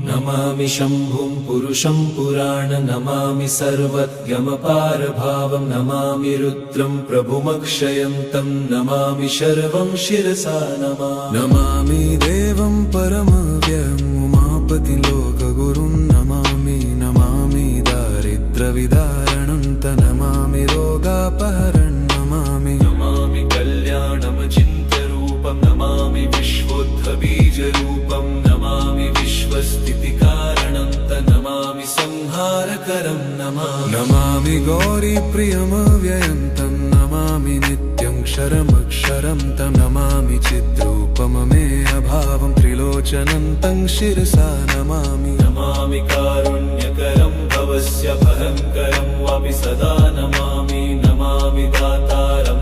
नमामि शम्भुं पुरुषं पुराण नमामि सर्वज्ञमपारभावं नमामि रुद्रं प्रभुमक्षयन्तं नमामि शर्वं शिरसा नमामि देवं परमव्ययम् उमापतिं लोकगुरुं नमामि दारिद्र्यविदारणं नमामि रोगापहरणं नमामि कल्याणमचिन्त्यरूपं नमामि विश्वोत्थबीजरूपं नमामि विश्वस्थितिकारणं नमामि संहारकरं नमामि गौरीप्रियमव्ययं तं नमामि नित्यं क्षरमक्षरं तं नमामि चिद्रूपममेयभावं त्रिलोचनं तं शिरसा नमामि कारुण्यकरं भवस्य भयङ्करं वापि सदा नमामि दातारं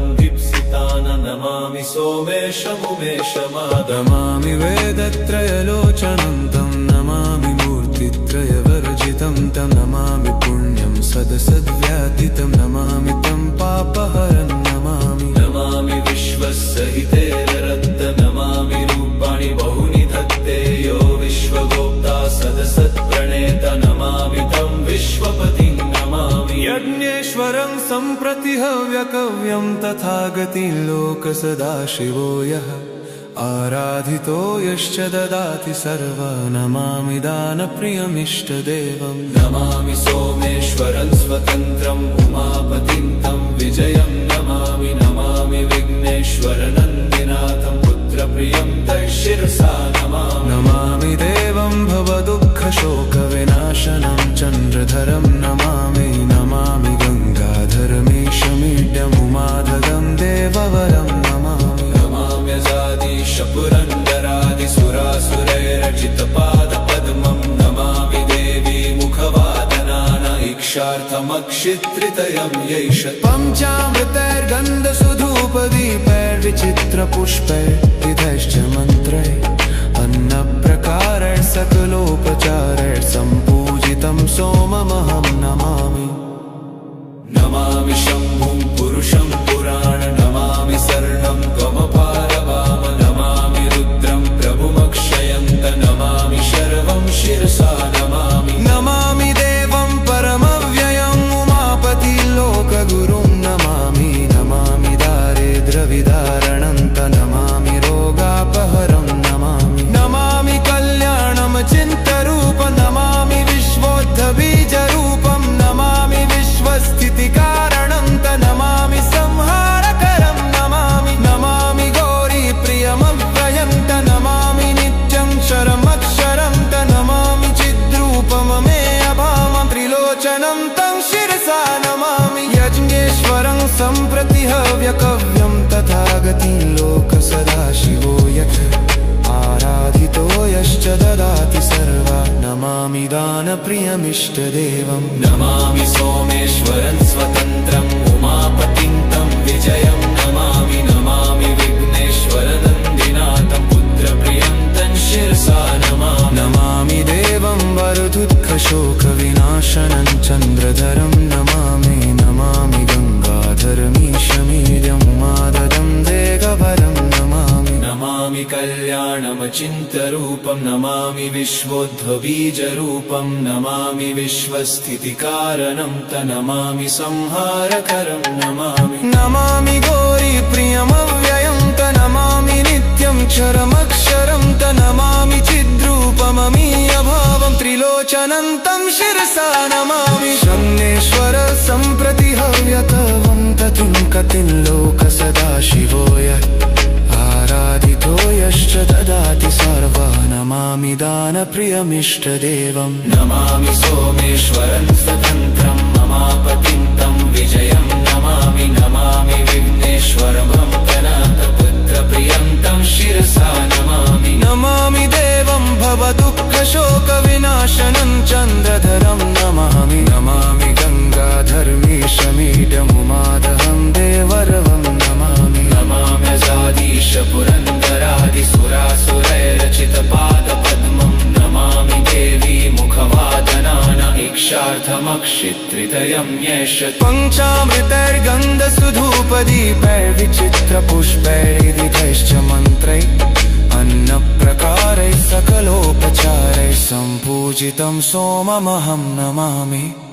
नमामि सोमेशमुमेशमादमामि वेदत्रयलोचनं तं नमामि मूर्तित्रयवर्जितं तं नमामि पुण्यं सदसद्व्यातितं नमामि तं पापहरं नमामि विश्वसहितेररद्द नमामि रूपाणि बहूनि धत्ते यो विश्वगोप्ता सदसत्प्रणेत नमामि तं विश्वपतिं नमामि यज्ञेश्वरं सम्प्रति हव्यकव्यं तथागतिं लोकसदाशिवो यः आराधितो यश्च ददाति सर्वा नमामि दानप्रियमिष्टदेवं नमामि सोमेश्वरं स्वतन्त्रम् उमापतिं तं विजयं नमामि विघ्नेश्वरनन्दिनाथं पुत्रप्रियं तं शिरसा नमामि देवं भवदुःखशोकविनाशनं चन्द्रधरं नमामि गङ्गाधरमीशमीड्यमुमाधदं देववरं पुरन्दरादिसुरासुरैरचितपादपद्मं नमामि देवी मुखवादनान इक्षार्थमक्षित्रितयं यैष पञ्चामृतैर्गन्धसुधूपदीपैर्विचित्रपुष्पैर्विधैश्च मन्त्रैः अन्नप्रकारैः सकलोपचारैः सम्पूजितं सोममहं नमामि शम्भुं पुरुषं पुराण नमामि शरणं त्वमपारवाम नमामि रुद्रं प्रभुमक्षयन्त नमामि शर्वं शिरसा नमामि देवं परमव्ययम् उमापतिं लोकगुरुं नमामि दारिद्र्यविदारणं नमामि रोगापहरं नमामि कल्याणमचिन्त्यरूपं नमामि विश्वोत्थबीजरूपं नमामि विश्वस्थितिकारणं नमामि संहारकरं नमामि गौरीप्रियमव्ययं नमामि नित्यं क्षरमक्षरं नमामि चिद्रूपममेयभावं त्रिलोचनं तं शिरसा नमामि यज्ञेश्वरं सम्प्रति हव्यकव्यं तथागतिं लोकसदाशिवो यः आराधितो यश्च ददाति सर्वा नमामि दानप्रियमिष्टदेवं नमामि सोमेश्वरं स्वतन्त्रम् उमापतिं तं विजयं नमामि विघ्नेश्वरनन्दिनाथं पुत्रप्रियं तं शिरसा नमामि देवं वरदुःखशोकविनाशनं चन्द्रधरं नमामि गङ्गाधरमीशमीड्यमुमाददं देववरं नमामि कल्याणमचिन्त्यरूपं नमामि विश्वोद्भबीजरूपं नमामि विश्वस्थितिकारणं नमामि संहारकरं नमामि गौरीप्रियमव्ययं नमामि नित्यं क्षरमक्षरं नमामि चिद्रूपममीयभावं त्रिलोचनं तं शिरसा नमामि शम्नेश्वर सम्प्रति हव्यकवं ततिं कतिं लोकसदाशिवो यः आराधितो यश्च ददाति सर्वा नमामि दानप्रियमिष्टदेवं नमामि सोमेश्वरं स्वतन्त्रं ममापतिं तं विजयं नमामि विघ्नेश्वरं पुत्रप्रियं तं शिरसा नमामि देवं भवदुःखशोकविनाशनं चन्द्रधरं नमामि गङ्गाधरमीशमीड्यमुमादहं देवरवं नमाम्यजादीश पुरन्दरादिसुरासुरैरचितपादपद्मं नमामि देवी मुखवादनान इक्षार्थमक्षित्रितयं येष पञ्चामृतैर्गन्धसुधूपदीपैर्विचित्रपुष्पैर्विधैश्च मन्त्रैः अन्नप्रकारैः सकलो पूजितं सोममहं नमामि।